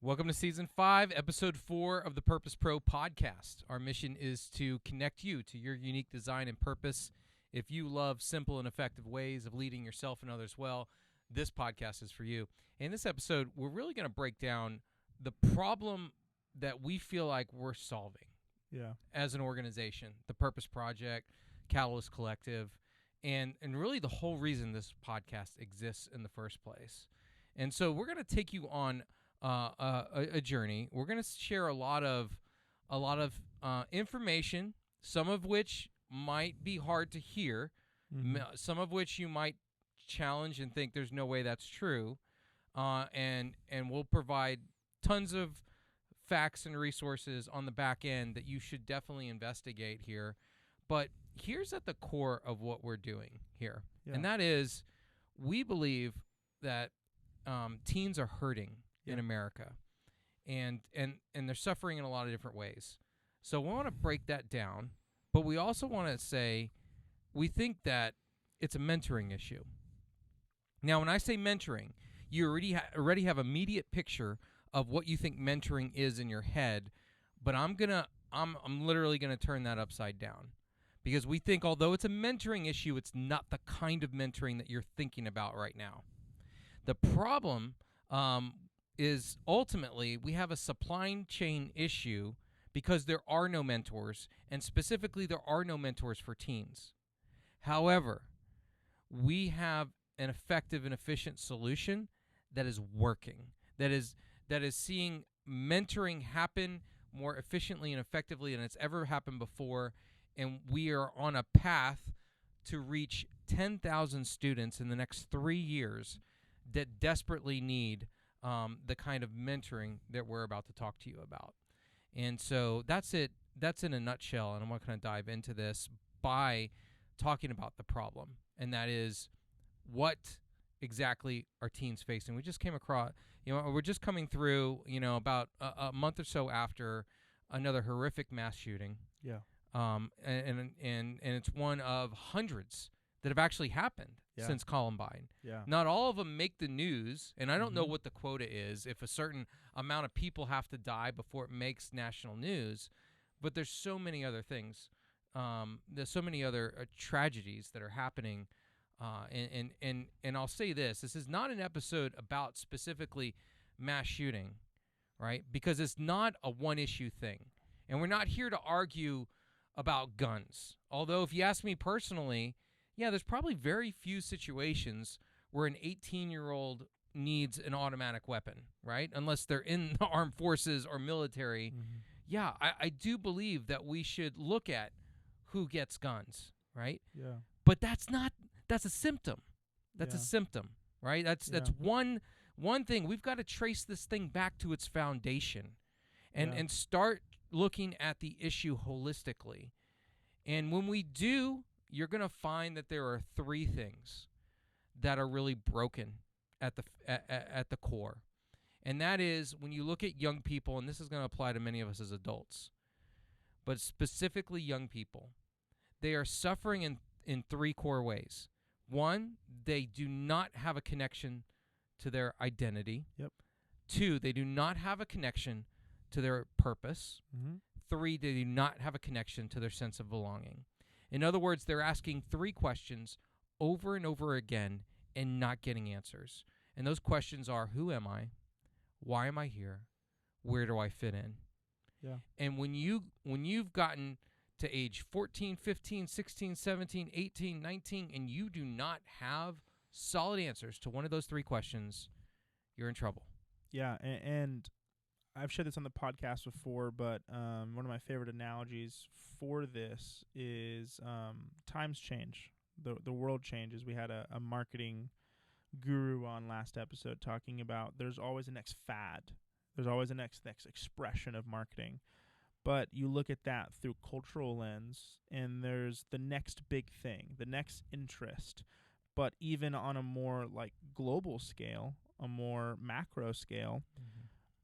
Welcome to Season 5, Episode 4 of the Purpose Pro podcast. Our mission is to connect you to your unique design and purpose. If you love simple and effective ways of leading yourself and others well, this podcast is for you. In this episode, we're really going to break down the problem that we feel like we're solving as an organization, the Purpose Project, Catalyst Collective, and really the whole reason this podcast exists in the first place. And so we're going to take you on a journey. We're going to share a lot of information, some of which might be hard to hear, some of which you might challenge and think there's no way that's true, and we'll provide tons of facts and resources on the back end that you should definitely investigate here. But here's at the core of what we're doing here, and that is we believe that teens are hurting in America, and they're suffering in a lot of different ways. So we want to break that down, but we also want to say we think that it's a mentoring issue. Now, when I say mentoring, you already have immediate picture of what you think mentoring is in your head, but I'm literally gonna turn that upside down, because we think although it's a mentoring issue, it's not the kind of mentoring that you're thinking about right now. The problem is ultimately we have a supply chain issue because there are no mentors, and specifically there are no mentors for teens. However, we have an effective and efficient solution that is working, that is seeing mentoring happen more efficiently and effectively than it's ever happened before, and we are on a path to reach 10,000 students in the next 3 years that desperately need the kind of mentoring that we're about to talk to you about. And so that's it. That's in a nutshell, and I'm going to dive into this by talking about the problem, and that is what exactly are teens facing. We just came across, we're just coming through, about a month or so after another horrific mass shooting. Yeah. And it's one of hundreds that have actually happened since Columbine. Yeah. Not all of them make the news, and I don't know what the quota is, if a certain amount of people have to die before it makes national news, but there's so many other things. There's so many other tragedies that are happening, and I'll say this is not an episode about specifically mass shooting, right? Because it's not a one-issue thing, and we're not here to argue about guns. Although if you ask me personally, there's probably very few situations where an 18-year-old needs an automatic weapon, right? Unless they're in the armed forces or military. Yeah, I do believe that we should look at who gets guns, right? Yeah. But that's a symptom. That's a symptom, right? That's one thing. We've got to trace this thing back to its foundation and start looking at the issue holistically. And when we do, you're going to find that there are 3 things that are really broken at the core. And that is when you look at young people, and this is going to apply to many of us as adults, but specifically young people, they are suffering in 3 core ways. 1, they do not have a connection to their identity. Yep. 2, they do not have a connection to their purpose. 3, they do not have a connection to their sense of belonging. In other words, they're asking 3 questions over and over again and not getting answers. And those questions are, who am I? Why am I here? Where do I fit in? Yeah. And when you've gotten to age 14, 15, 16, 17, 18, 19, and you do not have solid answers to one of those 3 questions, you're in trouble. Yeah, and I've shared this on the podcast before, but one of my favorite analogies for this is times change. The world changes. We had a marketing guru on last episode talking about there's always a next fad. There's always a next expression of marketing. But you look at that through cultural lens, and there's the next big thing, the next interest. But even on a more global scale, a more macro scale,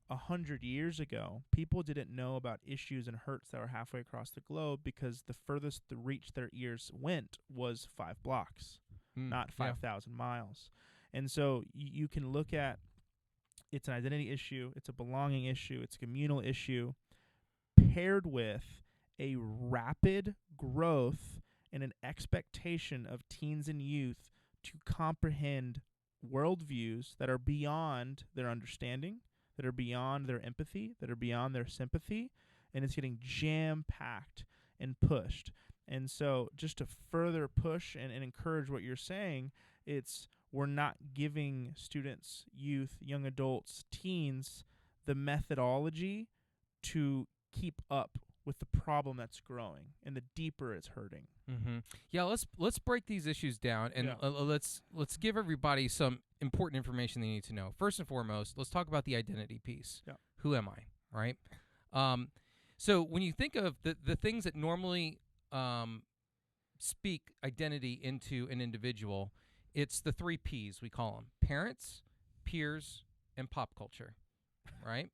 100 years ago, people didn't know about issues and hurts that were halfway across the globe because the furthest the reach their ears went was 5 blocks, not 5,000 miles. And so you can look at it's an identity issue, it's a belonging issue, it's a communal issue, paired with a rapid growth and an expectation of teens and youth to comprehend worldviews that are beyond their understanding, that are beyond their empathy, that are beyond their sympathy, and it's getting jam-packed and pushed. And so just to further push and encourage what you're saying, we're not giving students, youth, young adults, teens the methodology to keep up with the problem that's growing and the deeper it's hurting. Mm-hmm. Yeah, let's break these issues down, and let's give everybody some important information they need to know. First and foremost, let's talk about the identity piece. Yeah. Who am I, right? So when you think of the things that normally speak identity into an individual, it's the 3 Ps, we call them: parents, peers, and pop culture, right?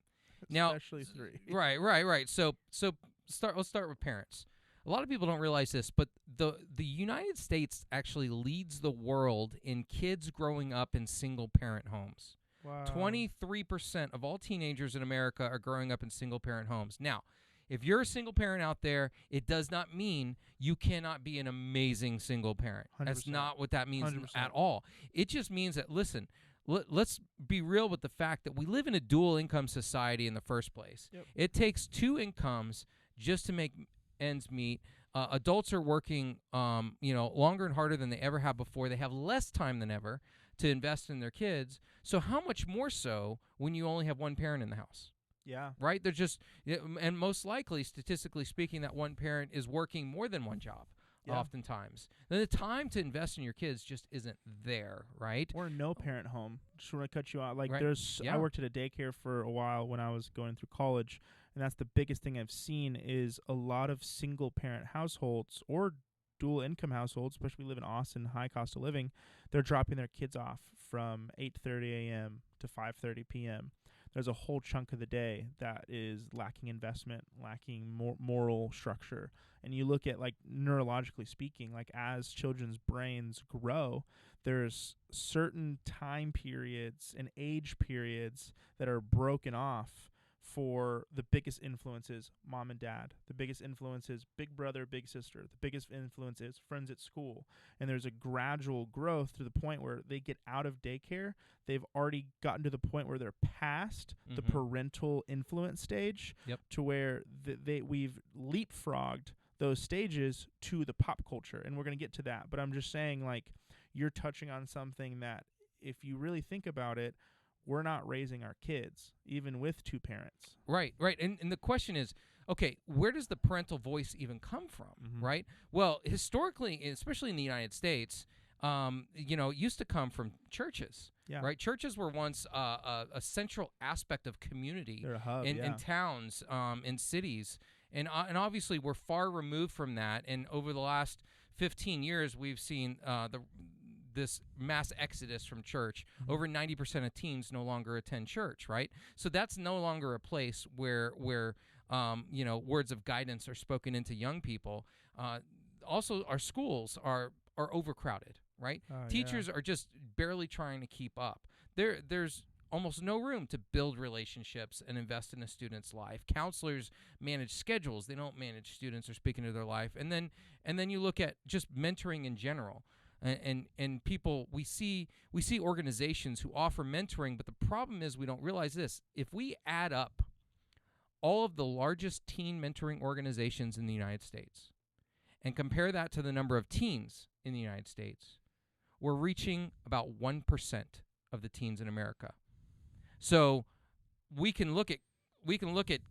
Now, especially 3. Right. So let's start with parents. A lot of people don't realize this, but the United States actually leads the world in kids growing up in single-parent homes. Wow. 23% of all teenagers in America are growing up in single-parent homes. Now, if you're a single parent out there, it does not mean you cannot be an amazing single parent. 100%. That's not what that means 100%. at all. It just means that, listen, let's be real with the fact that we live in a dual income society in the first place. Yep. It takes 2 incomes just to make ends meet. Adults are working, longer and harder than they ever have before. They have less time than ever to invest in their kids. So how much more so when you only have one parent in the house? Yeah. Right? They're just, and most likely, statistically speaking, that one parent is working more than one job. Yeah. Oftentimes. Then the time to invest in your kids just isn't there, right? Or no parent home. Just want to cut you out. Like Right. I worked at a daycare for a while when I was going through college, and that's the biggest thing I've seen is a lot of single parent households or dual income households, especially we live in Austin, high cost of living, they're dropping their kids off from 8:30 a.m. to 5:30 p.m. There's a whole chunk of the day that is lacking investment, lacking moral structure. And you look at, like, neurologically speaking, like, as children's brains grow, there's certain time periods and age periods that are broken off for the biggest influences, mom and dad. The biggest influences, big brother, big sister. The biggest influences, friends at school. And there's a gradual growth to the point where they get out of daycare. They've already gotten to the point where they're past the parental influence stage. Yep. To where we've leapfrogged those stages to the pop culture. And we're going to get to that. But I'm just saying, like, you're touching on something that, if you really think about it, we're not raising our kids, even with 2 parents. Right. And the question is, okay, where does the parental voice even come from, right? Well, historically, especially in the United States, it used to come from churches, right? Churches were once a central aspect of community. They're a hub, in towns, in cities. And obviously, we're far removed from that. And over the last 15 years, we've seen this mass exodus from church. Over 90% of teens no longer attend church, right? So that's no longer a place where words of guidance are spoken into young people. Also, our schools are overcrowded, right? Teachers are just barely trying to keep up. There's almost no room to build relationships and invest in a student's life. Counselors manage schedules. They don't manage students or speak into their life. And then you look at just mentoring in general. And people, we see organizations who offer mentoring, but the problem is we don't realize this. If we add up all of the largest teen mentoring organizations in the United States and compare that to the number of teens in the United States, we're reaching about 1% of the teens in America. So we can look at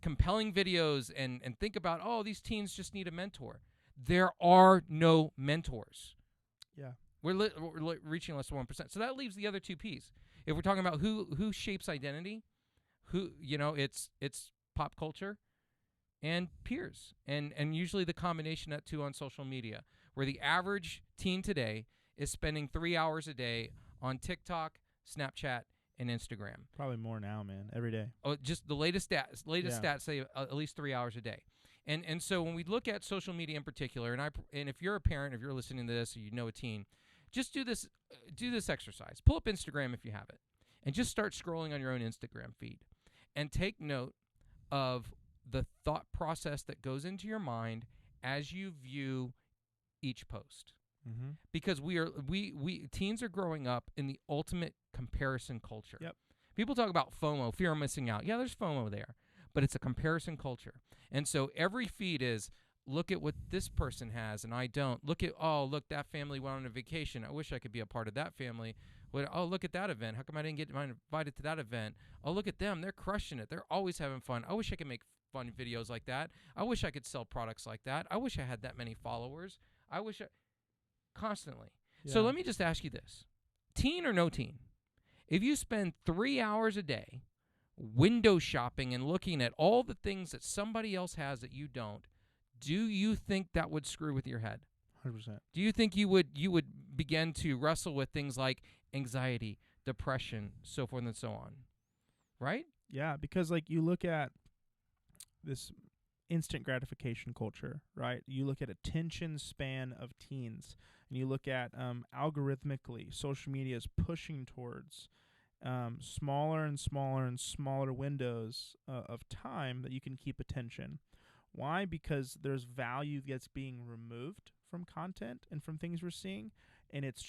compelling videos and think about, oh, these teens just need a mentor. There are no mentors. Yeah. We're reaching less than 1%. So that leaves the other 2 Ps. If we're talking about who shapes identity, it's pop culture and peers. And usually the combination of that 2 on social media, where the average teen today is spending 3 hours a day on TikTok, Snapchat, and Instagram. Probably more now, man. Every day. Oh, just the latest stats say at least 3 hours a day. And so when we look at social media in particular, and if you're a parent, if you're listening to this, or you know a teen, just do this exercise. Pull up Instagram if you have it, and just start scrolling on your own Instagram feed and take note of the thought process that goes into your mind as you view each post. Mm-hmm. Because we teens are growing up in the ultimate comparison culture. Yep. People talk about FOMO, fear of missing out. Yeah, there's FOMO there, but it's a comparison culture. And so every feed is, look at what this person has and I don't. Look, that family went on a vacation. I wish I could be a part of that family. Oh, look at that event. How come I didn't get invited to that event? Oh, look at them. They're crushing it. They're always having fun. I wish I could make fun videos like that. I wish I could sell products like that. I wish I had that many followers. Constantly. Yeah. So let me just ask you this. Teen or no teen? If you spend 3 hours a day window shopping and looking at all the things that somebody else has that you don't, do you think that would screw with your head? 100%. Do you think you would begin to wrestle with things like anxiety, depression, so forth and so on? Right? Yeah, because like you look at this instant gratification culture, right? You look at attention span of teens, and you look at algorithmically, social media is pushing towards smaller and smaller and smaller windows of time that you can keep attention. Why? Because there's value that's being removed from content and from things we're seeing, and it's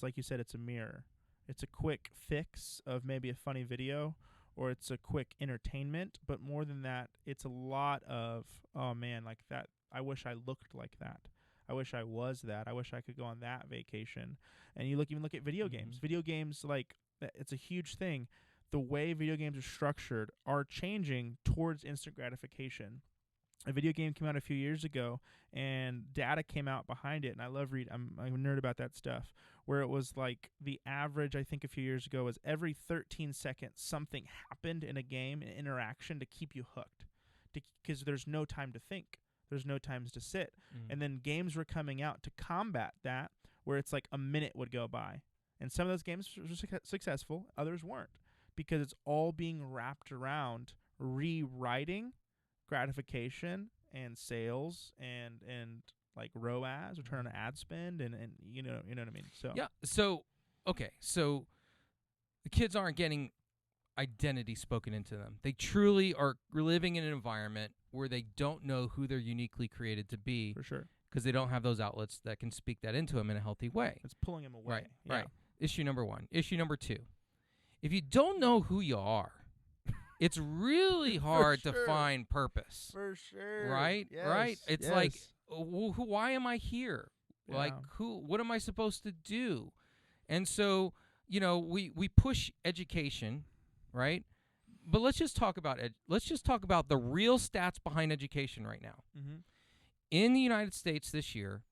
like you said, it's a mirror. It's a quick fix of maybe a funny video, or it's a quick entertainment, but more than that, it's a lot of, oh man, like that, I wish I looked like that. I wish I was that. I wish I could go on that vacation. And you even look at video games. Video games, like, it's a huge thing. The way video games are structured are changing towards instant gratification. A video game came out a few years ago, and data came out behind it, and I love I'm a nerd about that stuff, where it was like the average, I think a few years ago, was every 13 seconds something happened in a game, an interaction to keep you hooked, because there's no time to think. There's no times to sit. And then games were coming out to combat that, where it's like a minute would go by. And some of those games were successful, others weren't, because it's all being wrapped around rewriting gratification and sales and like ROAS, return on ad spend, and you know what I mean. So yeah. So okay. So the kids aren't getting identity spoken into them. They truly are living in an environment where they don't know who they're uniquely created to be. For sure. Because they don't have those outlets that can speak that into them in a healthy way. It's pulling them away. Right. Yeah. Right. Issue number one. Issue number two. If you don't know who you are, it's really hard to find purpose. For sure. Right? Yes. Right? It's like, why am I here? Yeah. Like, what am I supposed to do? And so, we push education, right? But let's just talk about the real stats behind education right now. Mm-hmm. In the United States this year,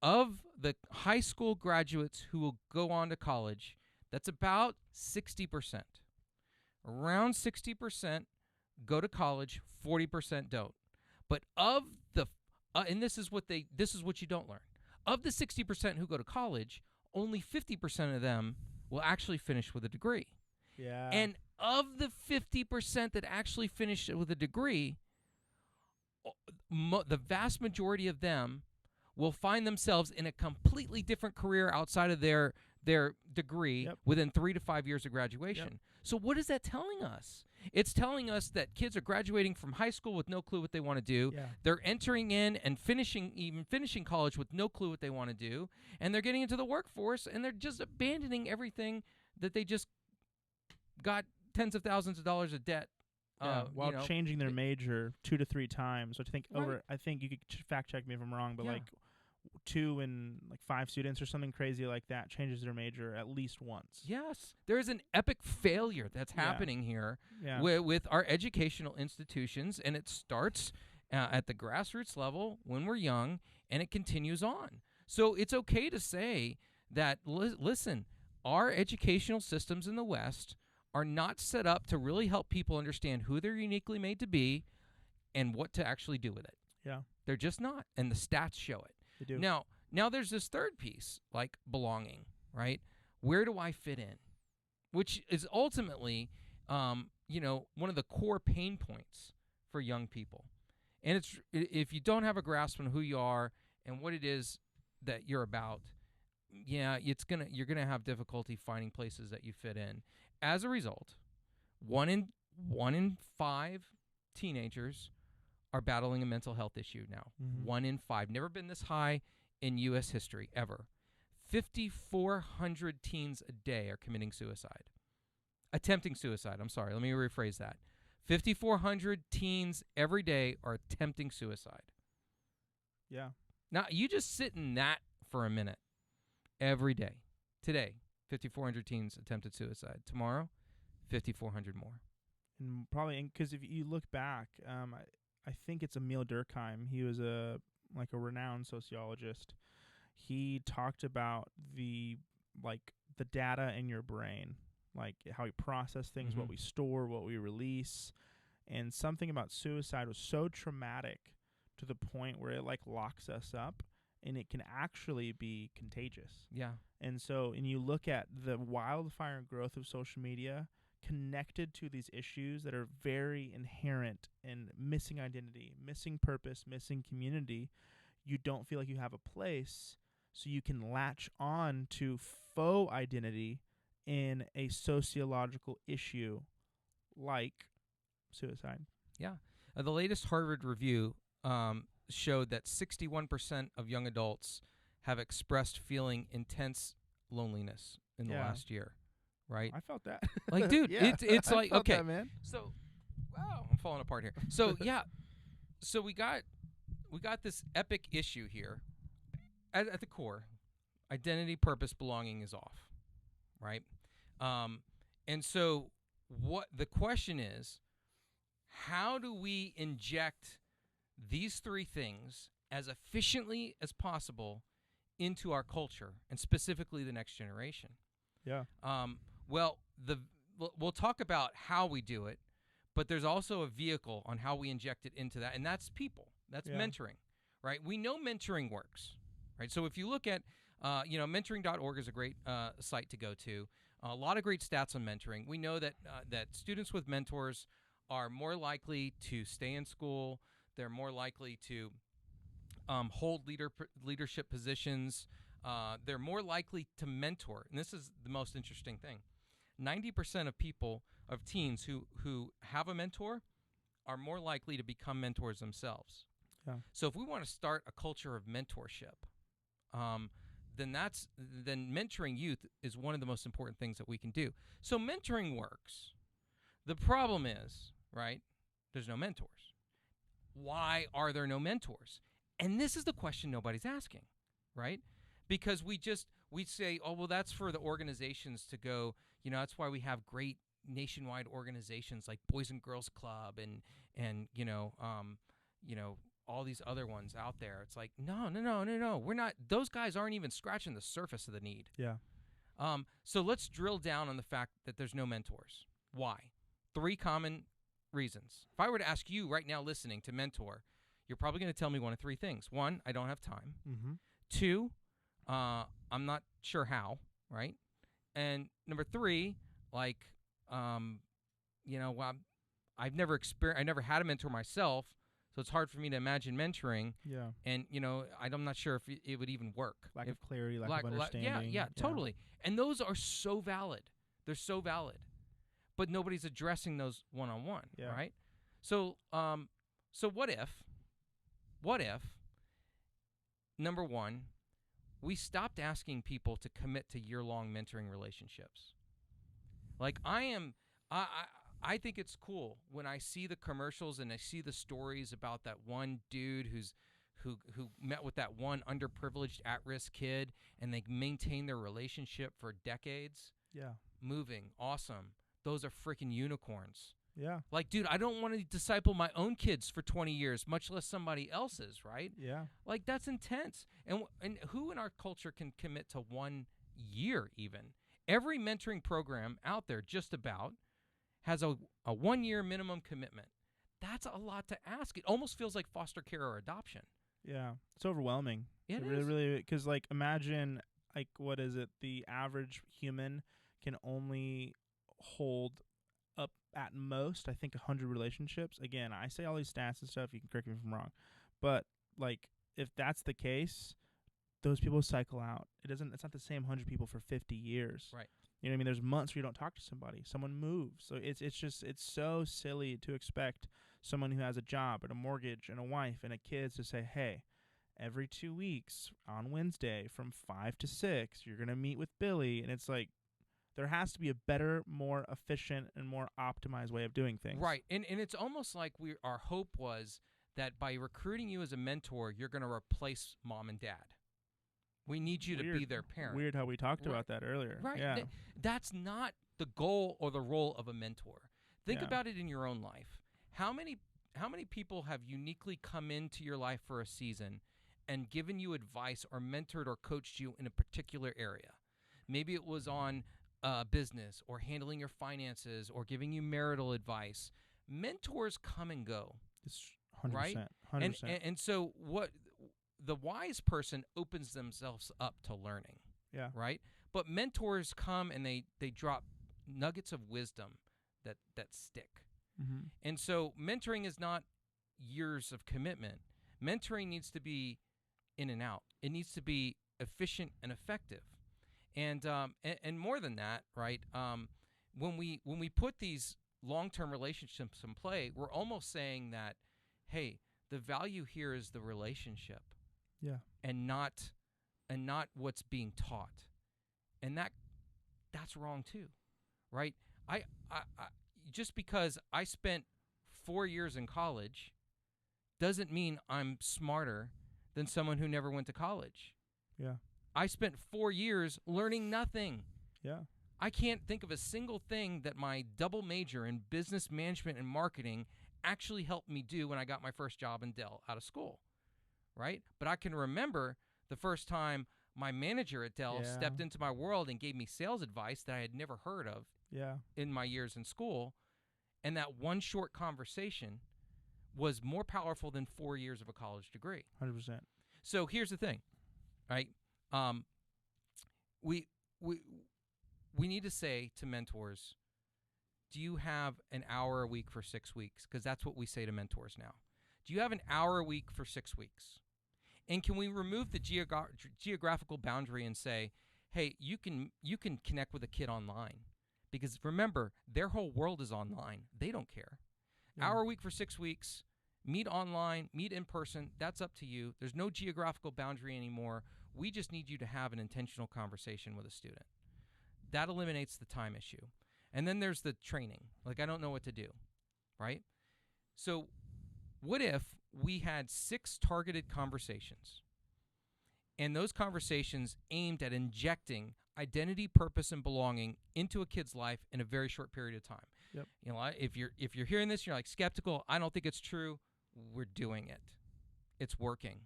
of the high school graduates who will go on to college, that's about 60%. Around 60% go to college, 40% don't. But of the and this is what you don't learn. Of the 60% who go to college, only 50% of them will actually finish with a degree. Yeah. And of the 50% that actually finish with a degree, the vast majority of them will find themselves in a completely different career outside of their degree within 3 to 5 years of graduation. Yep. So what is that telling us? It's telling us that kids are graduating from high school with no clue what they want to do. Yeah. They're entering in and finishing college with no clue what they want to do. And they're getting into the workforce, and they're just abandoning everything that they just got tens of thousands of dollars of debt. While changing their major 2 to 3 times. Right. I think you could fact check me if I'm wrong, but like 2 in like 5 students or something crazy like that changes their major at least once. Yes. There is an epic failure that's happening here with our educational institutions, and it starts at the grassroots level when we're young, and it continues on. So it's okay to say that, listen, our educational systems in the West are not set up to really help people understand who they're uniquely made to be and what to actually do with it. Yeah. They're just not, and the stats show it. They do. Now there's this third piece, like belonging, right? Where do I fit in? Which is ultimately, one of the core pain points for young people. And it's if you don't have a grasp on who you are and what it is that you're about, you're gonna have difficulty finding places that you fit in. as a result, one in 5 teenagers are battling a mental health issue now. 1 in 5. Never been this high in U.S. history, ever. 5,400 teens a day are committing suicide. Attempting suicide. I'm sorry. Let me rephrase that. 5,400 teens every day are attempting suicide. Yeah. Now, you just sit in that for a minute. Every day. Today, 5,400 teens attempted suicide. Tomorrow, 5,400 more. And probably because if you look back, I think it's Emil Durkheim. He was a renowned sociologist. He talked about the data in your brain, like how we process things, what we store, what we release, and something about suicide was so traumatic to the point where it locks us up, and it can actually be contagious. Yeah. And so, and you look at the wildfire growth of social media connected to these issues that are very inherent in missing identity, missing purpose, missing community. You don't feel like you have a place, so you can latch on to faux identity in a sociological issue like suicide. Yeah. The latest Harvard review showed that 61% of young adults have expressed feeling intense loneliness in the last year, right? I felt that. Like, dude, it's like, felt okay. that, man. So, wow, I'm falling apart here. So, yeah. So we got this epic issue here. At the core, identity, purpose, belonging is off, right? And so what the question is, how do we inject these 3 things as efficiently as possible into our culture, and specifically the next generation? Yeah. Well, we'll talk about how we do it, but there's also a vehicle on how we inject it into that, and that's people. That's mentoring, right? We know mentoring works, right? So if you look at, mentoring.org is a great site to go to. A lot of great stats on mentoring. We know that students with mentors are more likely to stay in school. They're more likely to hold leadership positions. They're more likely to mentor. And this is the most interesting thing. 90% of teens who have a mentor are more likely to become mentors themselves. Yeah. So if we want to start a culture of mentorship, then mentoring youth is one of the most important things that we can do. So mentoring works. The problem is, right, there's no mentors. Why are there no mentors? And this is the question nobody's asking, right? Because we say, oh, well, that's for the organizations to go, that's why we have great nationwide organizations like Boys and Girls Club and all these other ones out there. It's like, no. We're not, those guys aren't even scratching the surface of the need. Yeah. So let's drill down on the fact that there's no mentors. Why? 3 common reasons. If I were to ask you right now listening to mentor, you're probably going to tell me one of 3 things. 1, I don't have time. 2, I'm not sure how, right? And number 3, I never had a mentor myself, so it's hard for me to imagine mentoring. Yeah. And, I'm not sure if it would even work. Lack of clarity, lack of understanding. Yeah, totally. And those are so valid. They're so valid. But nobody's addressing those one-on-one, right? So what if, number 1, we stopped asking people to commit to year-long mentoring relationships? Like I think it's cool when I see the commercials and I see the stories about that one dude who met with that one underprivileged at-risk kid, and they maintain their relationship for decades. Yeah. Moving, awesome. Those are freaking unicorns. Yeah. Like, dude, I don't want to disciple my own kids for 20 years, much less somebody else's, right? Yeah. Like, that's intense. And who in our culture can commit to 1 year even? Every mentoring program out there just about has a 1-year minimum commitment. That's a lot to ask. It almost feels like foster care or adoption. Yeah. It's overwhelming. It really, is. really, because imagine, what is it? The average human can only hold up at most, I think, 100 relationships. Again, I say all these stats and stuff. You can correct me if I'm wrong, but if that's the case, those people cycle out. It's not the same 100 people for 50 years. Right. You know what I mean? There's months where you don't talk to somebody. Someone moves. So it's so silly to expect someone who has a job and a mortgage and a wife and a kids to say, hey, every 2 weeks on Wednesday from 5 to 6, you're going to meet with Billy. And it's like, there has to be a better, more efficient, and more optimized way of doing things. Right. And it's almost like our hope was that by recruiting you as a mentor, you're going to replace mom and dad. We need you to be their parent. Weird how we talked about that earlier. Right. Yeah. That's not the goal or the role of a mentor. Think about it in your own life. How many people have uniquely come into your life for a season and given you advice or mentored or coached you in a particular area? Maybe it was on business or handling your finances or giving you marital advice. Mentors come and go. It's 100%. Right? 100%. And so what the wise person opens themselves up to learning. Yeah. Right? But mentors come and they drop nuggets of wisdom that stick. Mm-hmm. And so mentoring is not years of commitment. Mentoring needs to be in and out. It needs to be efficient and effective. And more than that, right? When we put these long-term relationships in play, we're almost saying that, hey, the value here is the relationship. Yeah. And not what's being taught. And that's wrong too. Right? I just because I spent 4 years in college doesn't mean I'm smarter than someone who never went to college. Yeah. I spent 4 years learning nothing. Yeah. I can't think of a single thing that my double major in business management and marketing actually helped me do when I got my first job in Dell out of school, right? But I can remember the first time my manager at Dell stepped into my world and gave me sales advice that I had never heard of in my years in school, and that one short conversation was more powerful than 4 years of a college degree. 100%. So here's the thing, right? We need to say to mentors, do you have an hour a week for 6 weeks? Because that's what we say to mentors now. Do you have an hour a week for 6 weeks? And can we remove the geographical boundary and say, hey, you can connect with a kid online? Because remember, their whole world is online. They don't care. Yeah. Hour a week for 6 weeks, meet online, meet in person. That's up to you. There's no geographical boundary anymore. We just need you to have an intentional conversation with a student. That eliminates the time issue. And then there's the training. Like, I don't know what to do, right? So what if we had 6 targeted conversations, and those conversations aimed at injecting identity, purpose, and belonging into a kid's life in a very short period of time? Yep. You know, if you're hearing this, you're like skeptical, I don't think it's true. We're doing it. It's working,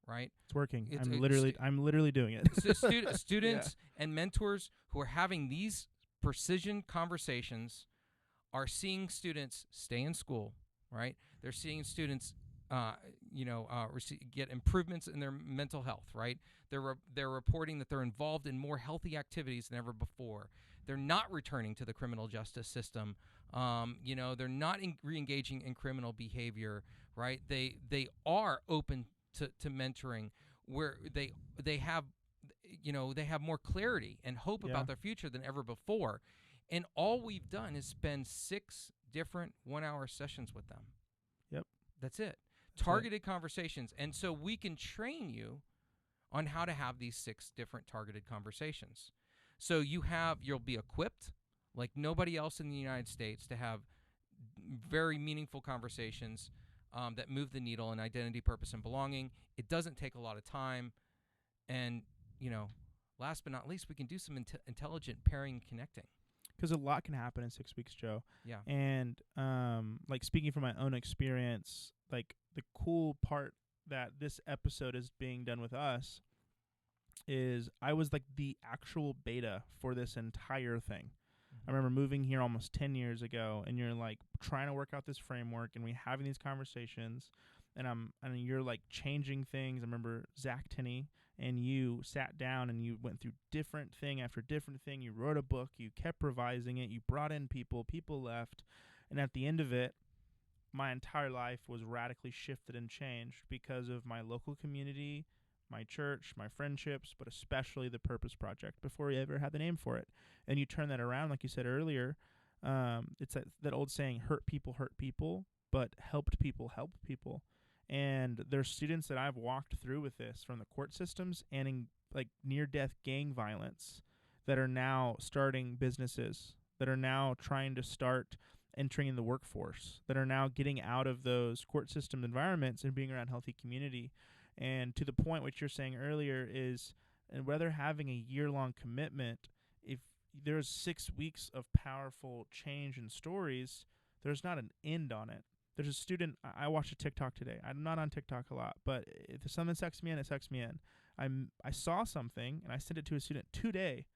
right? It's working. I'm literally doing it. So students and mentors who are having these precision conversations are seeing students stay in school, right? They're seeing students get improvements in their mental health, right? They're reporting that they're involved in more healthy activities than ever before. They're not returning to the criminal justice system. They're not re-engaging in criminal behavior, right? They are open to mentoring, where they have more clarity and hope about their future than ever before. And all we've done is spend 6 different 1-hour sessions with them. Yep. That's it. Targeted conversations. And so we can train you on how to have these 6 different targeted conversations. So you'll be equipped like nobody else in the United States to have very meaningful conversations that move the needle in identity, purpose, and belonging. It doesn't take a lot of time. And, last but not least, we can do some intelligent pairing and connecting. Because a lot can happen in 6 weeks, Joe. Yeah. And, speaking from my own experience, like, the cool part that this episode is being done with us is I was, like, the actual beta for this entire thing. I remember moving here almost 10 years ago, and you're, like, trying to work out this framework, and we having these conversations, and you're, like, changing things. I remember Zach Tenney and you sat down and you went through different thing after different thing. You wrote a book. You kept revising it. You brought in people. People left. And at the end of it, my entire life was radically shifted and changed because of my local community, my church, my friendships, but especially the Purpose Project before we ever had the name for it. And you turn that around, like you said earlier, it's that old saying, hurt people, but helped people help people. And there's students that I've walked through with this from the court systems and in like near-death gang violence that are now starting businesses, that are now trying to start entering in the workforce, that are now getting out of those court system environments and being around healthy community. And to the point what you're saying earlier is, and whether having a year-long commitment, if there's 6 weeks of powerful change and stories, there's not an end on it. There's a student, I watched a TikTok today. I'm not on TikTok a lot, but if something sucks me in, it sucks me in. I saw something, and I sent it to a student today,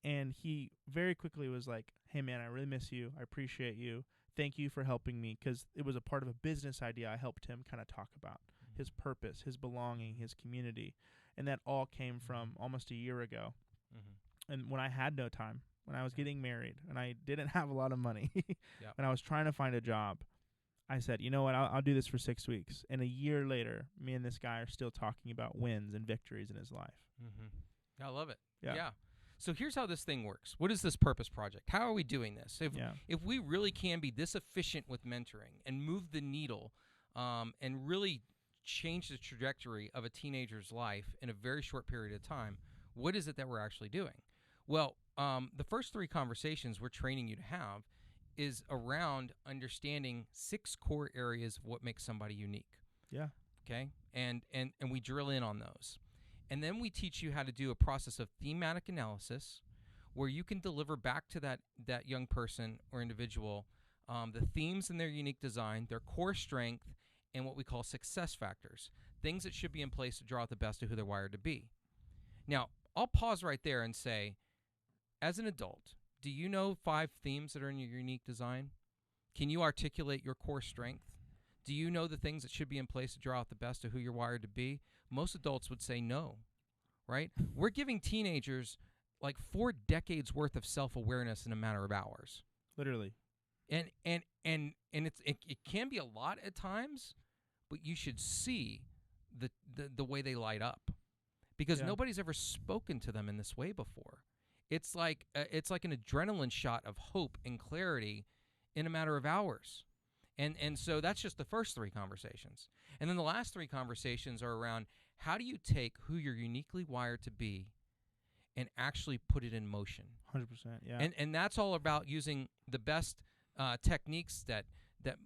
and he very quickly was like, hey, man, I really miss you. I appreciate you. Thank you for helping me, because it was a part of a business idea I helped him kind of talk about, his purpose, his belonging, his community. And that all came from almost a year ago. And when I had no time, when I was getting married, and I didn't have a lot of money, when I was trying to find a job, I said, you know what, I'll do this for 6 weeks. And a year later, me and this guy are still talking about wins and victories in his life. I love it. Yeah. So here's how this thing works. What is this Purpose Project? How are we doing this? If we really can be this efficient with mentoring and move the needle and really change the trajectory of a teenager's life in a very short period of time, what is it that we're actually doing? Well, the first 3 conversations we're training you to have is around understanding 6 core areas of what makes somebody unique. Yeah. Okay? And we drill in on those. And then we teach you how to do a process of thematic analysis where you can deliver back to that young person or individual the themes in their unique design, their core strength, and what we call success factors, things that should be in place to draw out the best of who they're wired to be. Now, I'll pause right there and say, as an adult, do you know 5 themes that are in your unique design? Can you articulate your core strength? Do you know the things that should be in place to draw out the best of who you're wired to be? Most adults would say no, right? We're giving teenagers like 4 decades worth of self-awareness in a matter of hours. Literally. And it can be a lot at times, but you should see the way they light up, because nobody's ever spoken to them in this way before. It's like an adrenaline shot of hope and clarity in a matter of hours. And so that's just the first 3 conversations. And then the last 3 conversations are around how do you take who you're uniquely wired to be and actually put it in motion. 100%, yeah. And that's all about using the best techniques that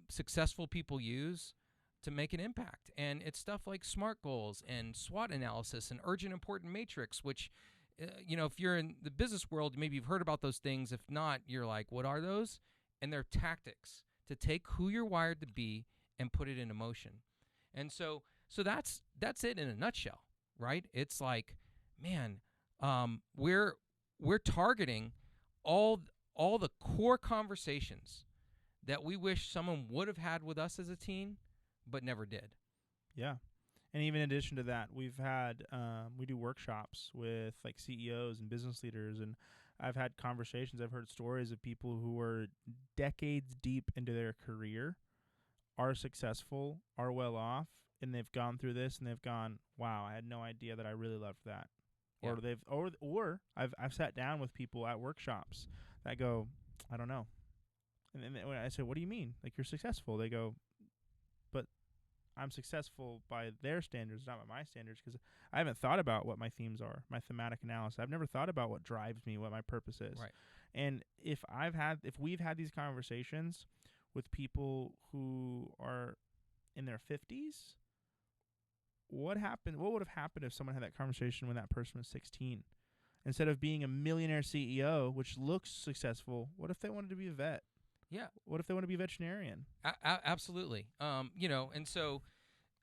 successful people use to make an impact. And it's stuff like SMART goals and SWOT analysis and urgent important matrix, which if you're in the business world, maybe you've heard about those things. If not, you're like, what are those? And they're tactics to take who you're wired to be and put it into motion. And so that's it in a nutshell, right? It's like, man, we're targeting all the core conversations that we wish someone would have had with us as a teen, but never did. Yeah. And even in addition to that, we've had we do workshops with like CEOs and business leaders, and I've had conversations. I've heard stories of people who are decades deep into their career, are successful, are well off, and they've gone through this and they've gone, "Wow, I had no idea that I really loved that." Yeah. Or I've sat down with people at workshops that go, "I don't know," and then when I say, "What do you mean? Like you're successful?" They go, "But I'm successful by their standards, not by my standards, because I haven't thought about what my themes are, my thematic analysis. I've never thought about what drives me, what my purpose is." Right. And if we've had these conversations with people who are in their 50s, what would have happened if someone had that conversation when that person was 16? Instead of being a millionaire CEO, which looks successful, what if they wanted to be a vet? Yeah. What if they want to be a veterinarian? Absolutely. And so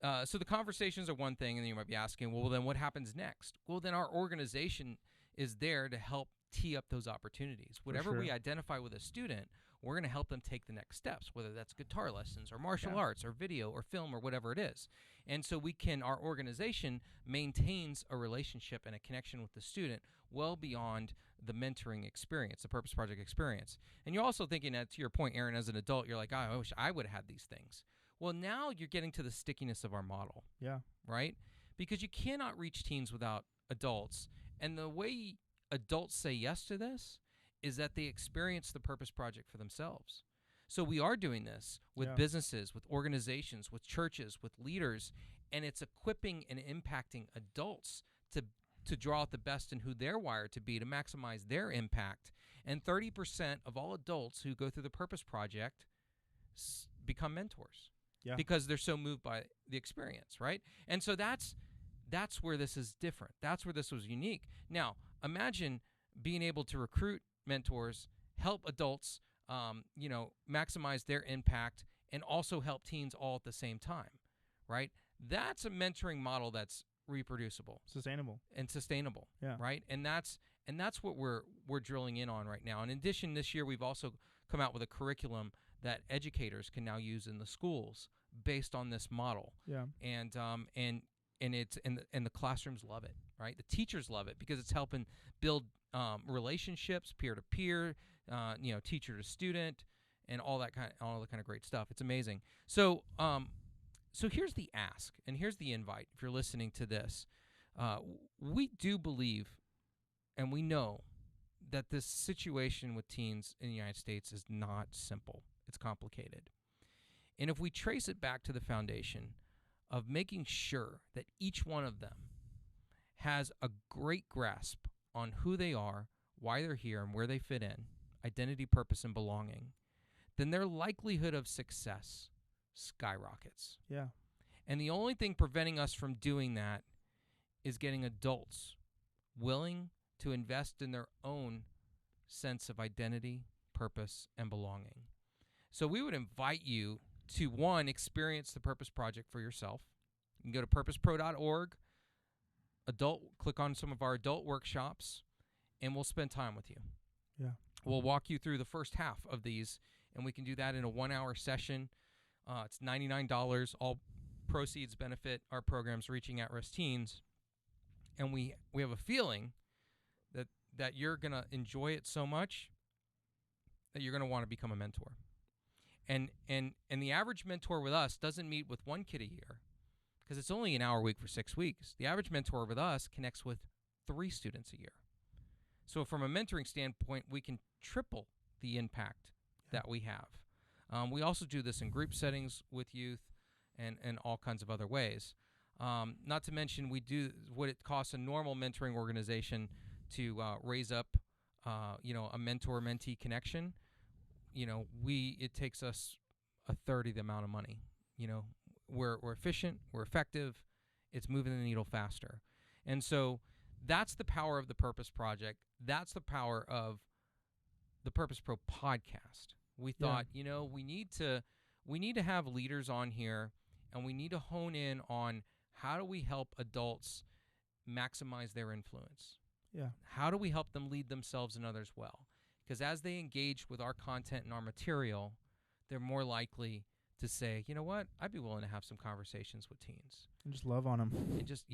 the conversations are one thing, and then you might be asking, well, then what happens next? Well, then our organization is there to help tee up those opportunities. Whatever we identify with a student, we're going to help them take the next steps, whether that's guitar lessons or martial arts or video or film or whatever it is. And so our organization maintains a relationship and a connection with the student well beyond the mentoring experience, the Purpose Project experience. And you're also thinking that, to your point, Aaron, as an adult, you're like, oh, I wish I would have had these things. Well, now you're getting to the stickiness of our model. Yeah. Right? because you cannot reach teens without adults. And the way adults say yes to this is that they experience the Purpose Project for themselves. So we are doing this with businesses, with organizations, with churches, with leaders, and it's equipping and impacting adults to draw out the best in who they're wired to be, to maximize their impact. And 30% of all adults who go through the Purpose Project become mentors because they're so moved by the experience, right? And so that's where this is different. That's where this was unique. Now, imagine being able to recruit mentors, help adults, maximize their impact, and also help teens all at the same time, right? That's a mentoring model that's reproducible, sustainable, right? And that's what we're drilling in on right now. In addition, this year we've also come out with a curriculum that educators can now use in the schools based on this model. And the classrooms love it, right? The teachers love it because it's helping build relationships, peer to peer, teacher to student, and all the kind of great stuff. It's amazing. So here's the ask, and here's the invite. If you're listening to this, we do believe, and we know that this situation with teens in the United States is not simple. It's complicated. And if we trace it back to the foundation of making sure that each one of them has a great grasp on who they are, why they're here, and where they fit in, identity, purpose, and belonging, then their likelihood of success skyrockets. And the only thing preventing us from doing that is getting adults willing to invest in their own sense of identity, purpose, and belonging. So we would invite you to, one, experience the Purpose Project for yourself. You can go to purposepro.org, click on some of our adult workshops, and we'll spend time with you. We'll walk you through the first half of these, and we can do that in a 1-hour session. It's $99. All proceeds benefit our programs reaching at-risk teens. And we have a feeling that you're going to enjoy it so much that you're going to want to become a mentor. And the average mentor with us doesn't meet with one kid a year because it's only an hour a week for 6 weeks. The average mentor with us connects with 3 students a year. So from a mentoring standpoint, we can triple the impact that we have. We also do this in group settings with youth and all kinds of other ways. Not to mention, we do what it costs a normal mentoring organization to raise up, a mentor-mentee connection. It takes us a third of the amount of money. We're efficient, we're effective, it's moving the needle faster. And so that's the power of the Purpose Project. That's the power of the Purpose Pro podcast. We thought, we need to have leaders on here, and we need to hone in on how do we help adults maximize their influence? How do we help them lead themselves and others well? Because as they engage with our content and our material, they're more likely to say, you know what, I'd be willing to have some conversations with teens. And just love on them. And just,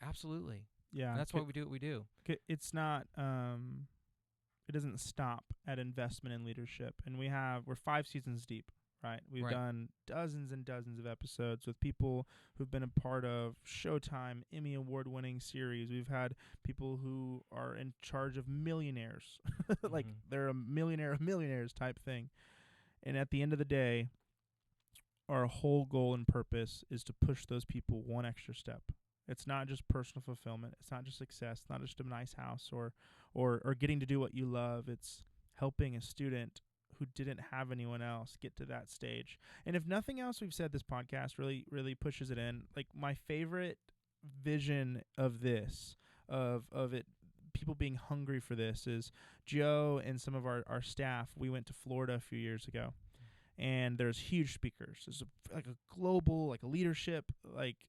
absolutely. And that's why we do what we do. It's not, it doesn't stop at investment in leadership. And we're 5 seasons deep, right? We've done dozens and dozens of episodes with people who've been a part of Showtime, Emmy Award-winning series. We've had people who are in charge of millionaires, like they're a millionaire of millionaires type thing. And at the end of the day, our whole goal and purpose is to push those people one extra step. It's not just personal fulfillment. It's not just success. It's not just a nice house or getting to do what you love. It's helping a student who didn't have anyone else get to that stage. And if nothing else we've said, this podcast really, really pushes it in. Like, my favorite vision of this, of it, people being hungry for this, is Joe and some of our staff. We went to Florida a few years ago, and there's huge speakers. There's a global, a leadership,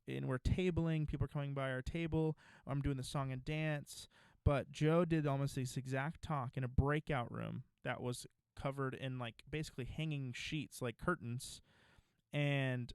and we're tabling. People are coming by our table. I'm doing the song and dance. But Joe did almost this exact talk in a breakout room that was covered in basically hanging sheets, like curtains. And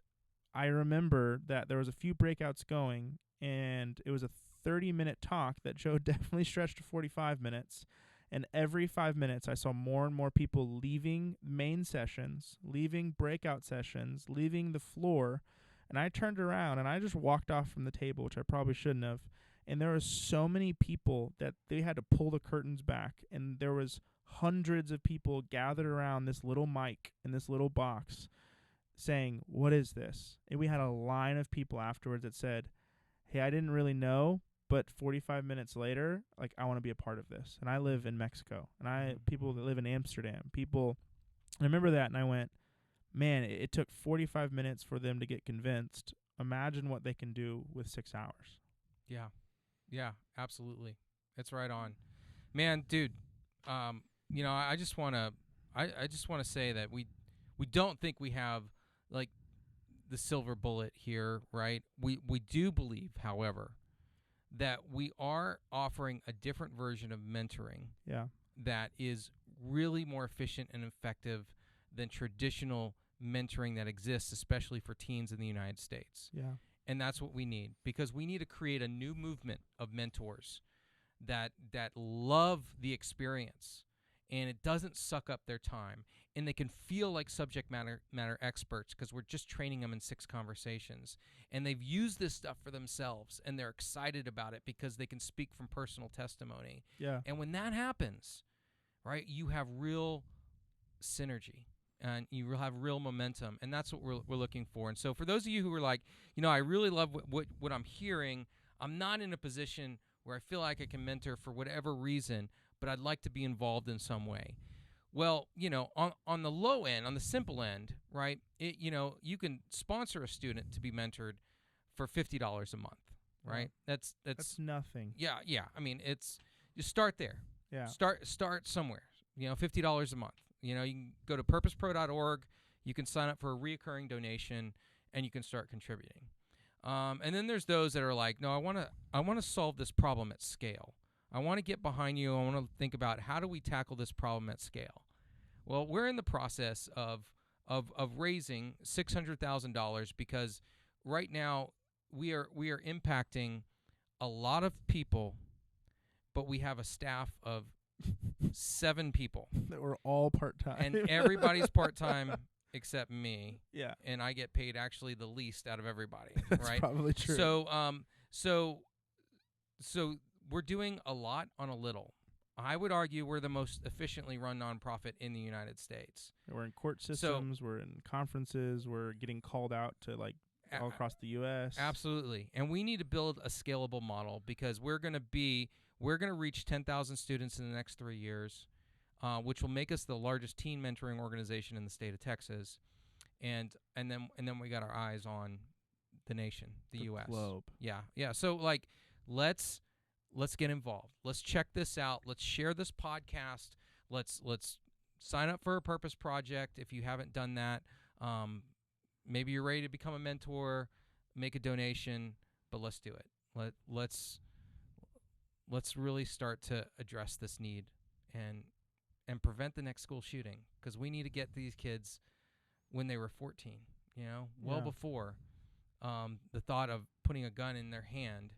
I remember that there was a few breakouts going, and it was a 30-minute talk that Joe definitely stretched to 45 minutes. And every 5 minutes, I saw more and more people leaving main sessions, leaving breakout sessions, leaving the floor, And I turned around and I just walked off from the table, which I probably shouldn't have. And there was so many people that they had to pull the curtains back, and there was hundreds of people gathered around this little mic in this little box saying, "What is this?" And we had a line of people afterwards that said, "Hey, I didn't really know, but 45 minutes later, like, I want to be a part of this." And I live in Mexico, and people that live in Amsterdam, I remember that, and I went, man, it took 45 minutes for them to get convinced. Imagine what they can do with 6 hours. Yeah, absolutely. It's right on. Man, dude, I just want to say that we don't think we have, like, the silver bullet here, right? We do believe, however, that we are offering a different version of mentoring that is really more efficient and effective than traditional mentoring that exists, especially for teens in the United States. Yeah. And that's what we need, because we need to create a new movement of mentors that love the experience, and it doesn't suck up their time, and they can feel like subject matter experts because we're just training them in 6 conversations, and they've used this stuff for themselves, and they're excited about it because they can speak from personal testimony. Yeah. And when that happens, right, you have real synergy. And you will have real momentum, and that's what we're looking for. And so for those of you who are like, I really love what I'm hearing, I'm not in a position where I feel like I can mentor for whatever reason, but I'd like to be involved in some way. Well, on the low end, on the simple end, right, you can sponsor a student to be mentored for $50 a month, right? Yeah. That's nothing. Yeah. I mean, you start there. Yeah. Start somewhere. $50 a month. You can go to purposepro.org. You can sign up for a reoccurring donation, and you can start contributing. And then there's those that are like, no, I want to solve this problem at scale. I want to get behind you. I want to think about, how do we tackle this problem at scale? Well, we're in the process of raising $600,000 because right now we are impacting a lot of people, but we have a staff of 7 people that were all part-time, and everybody's part-time except me. Yeah. And I get paid actually the least out of everybody. That's right? probably true. So we're doing a lot on a little. I would argue we're the most efficiently run nonprofit in the United States. We're in court systems. We're in conferences. We're getting called out to, like, all across the U.S. Absolutely. And we need to build a scalable model, because we're going to reach 10,000 students in the next 3 years, which will make us the largest teen mentoring organization in the state of Texas. And then we got our eyes on the nation, the U.S. globe. Yeah. So, like, let's get involved. Let's check this out. Let's share this podcast. Let's sign up for a Purpose Project if you haven't done that. Maybe you're ready to become a mentor, make a donation, but let's do it. Let's really start to address this need and prevent the next school shooting, because we need to get these kids when they were 14, before the thought of putting a gun in their hand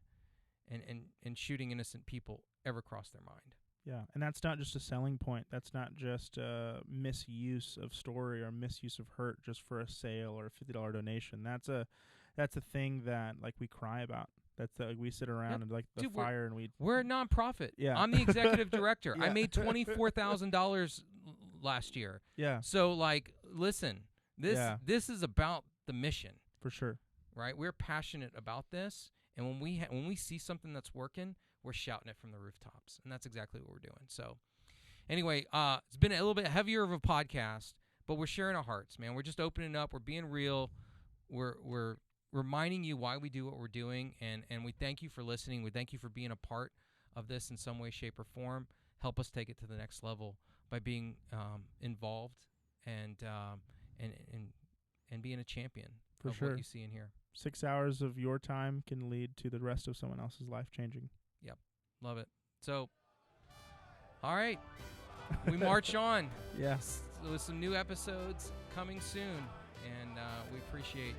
and shooting innocent people ever crossed their mind. Yeah, and that's not just a selling point. That's not just misuse of story or misuse of hurt just for a sale or a $50 donation. That's a thing that, like, we cry about. That's we sit around and, like, the Dude, fire, and we're a nonprofit. Yeah. I'm the executive director. Yeah. I made $24,000 last year. Yeah. So, like, listen, this is about the mission. For sure. Right? We're passionate about this, and when we see something that's working, we're shouting it from the rooftops, and that's exactly what we're doing. So, anyway, it's been a little bit heavier of a podcast, but we're sharing our hearts, man. We're just opening up. We're being real. We're reminding you why we do what we're doing, and we thank you for listening. We thank you for being a part of this in some way, shape, or form. Help us take it to the next level by being involved and being a champion of what you see in here. 6 hours of your time can lead to the rest of someone else's life changing. Yep. Love it. So, all right. We march on. Yes. With some new episodes coming soon. And we appreciate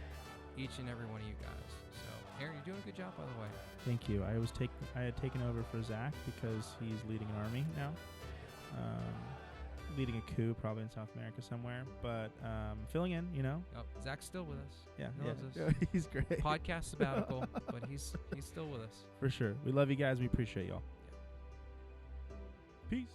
each and every one of you guys. So, Aaron, you're doing a good job, by the way. Thank you. I had taken over for Zach because he's leading an army now. leading a coup probably in South America somewhere, but filling in, you know. Oh, Zach's still with us. Yeah, He loves yeah. us. He's great. Podcast sabbatical, but he's still with us. For sure. We love you guys. We appreciate y'all. Peace.